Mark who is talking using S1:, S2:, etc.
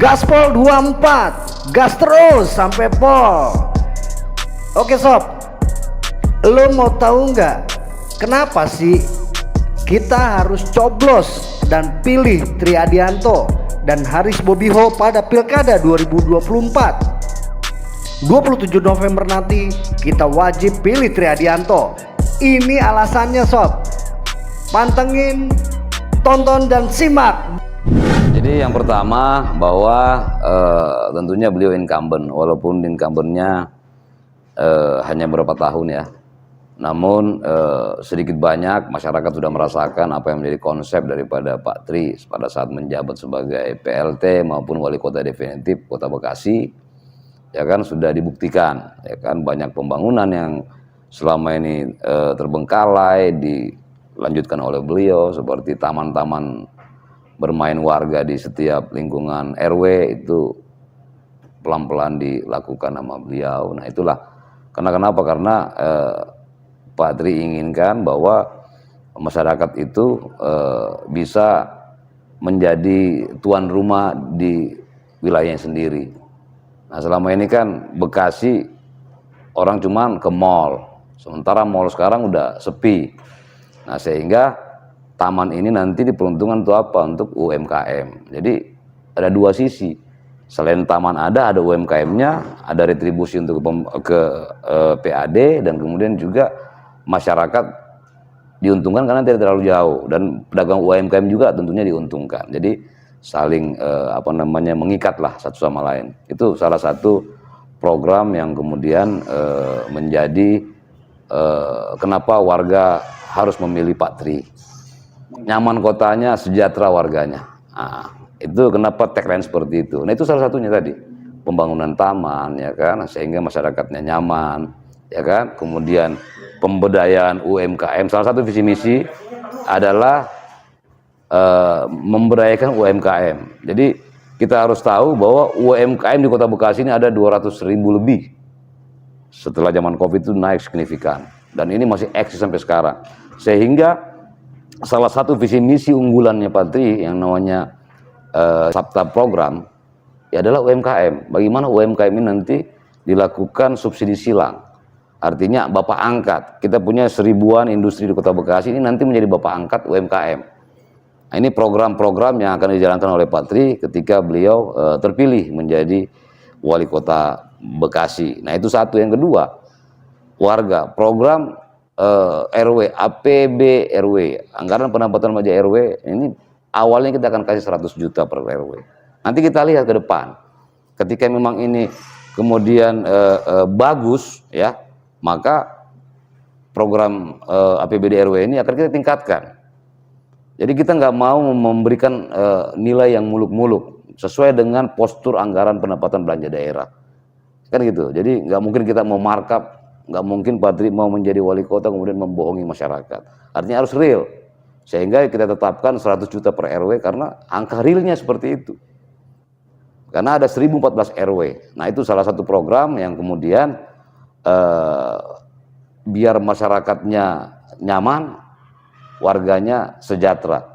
S1: Gaspol 24, gas terus sampai pol. Oke sob, lo mau tahu nggak kenapa sih kita harus coblos dan pilih Triadianto dan Haris Bobiho pada Pilkada 2024? 27 November nanti kita wajib pilih Triadianto. Ini alasannya sob. Pantengin, tonton dan simak.
S2: Jadi yang pertama bahwa tentunya beliau incumbent, walaupun incumbentnya hanya beberapa tahun ya. Namun sedikit banyak masyarakat sudah merasakan apa yang menjadi konsep daripada Pak Tri pada saat menjabat sebagai PLT maupun wali kota definitif Kota Bekasi. Ya kan sudah dibuktikan, ya kan banyak pembangunan yang selama ini terbengkalai dilanjutkan oleh beliau seperti taman-taman bermain warga di setiap lingkungan RW itu pelan-pelan dilakukan sama beliau. Nah itulah kenapa karena Pak Tri inginkan bahwa masyarakat itu bisa menjadi tuan rumah di wilayahnya sendiri. Nah selama ini kan Bekasi orang cuman ke mall, sementara mall sekarang udah sepi. Nah sehingga taman ini nanti diperuntukkan untuk apa? Untuk UMKM. Jadi ada dua sisi. Selain taman ada UMKM-nya, ada retribusi untuk ke PAD dan kemudian juga masyarakat diuntungkan karena tidak terlalu jauh dan pedagang UMKM juga tentunya diuntungkan. Jadi saling mengikat lah satu sama lain. Itu salah satu program yang kemudian menjadi kenapa warga harus memilih Pak Tri. Nyaman kotanya, sejahtera warganya. Nah, itu kenapa tagline seperti itu. Nah itu salah satunya tadi pembangunan taman, ya kan, sehingga masyarakatnya nyaman, ya kan. Kemudian pemberdayaan UMKM. Salah satu visi misi adalah memberdayakan UMKM. Jadi kita harus tahu bahwa UMKM di Kota Bekasi ini ada 200.000 lebih. Setelah zaman Covid itu naik signifikan dan ini masih eksis sampai sekarang. Sehingga salah satu visi misi unggulannya Pak Tri yang namanya Sabta program ya adalah UMKM. Bagaimana UMKM ini nanti dilakukan subsidi silang. Artinya bapak angkat. Kita punya 1000-an industri di Kota Bekasi ini nanti menjadi bapak angkat UMKM. Nah, ini program-program yang akan dijalankan oleh Pak Tri ketika beliau terpilih menjadi wali kota Bekasi. Nah itu satu. Yang kedua, warga program RW, APB RW, anggaran pendapatan wajah RW, ini awalnya kita akan kasih 100 juta per RW. Nanti kita lihat ke depan, ketika memang ini kemudian bagus ya, maka program APBD RW ini akan kita tingkatkan. Jadi kita nggak mau memberikan nilai yang muluk-muluk sesuai dengan postur anggaran pendapatan belanja daerah, kan gitu. Jadi nggak mungkin kita mau markup. Nggak mungkin Pak Tri mau menjadi wali kota kemudian membohongi masyarakat. Artinya harus real. Sehingga kita tetapkan 100 juta per RW karena angka realnya seperti itu. Karena ada 1014 RW. Nah itu salah satu program yang kemudian biar masyarakatnya nyaman, warganya sejahtera.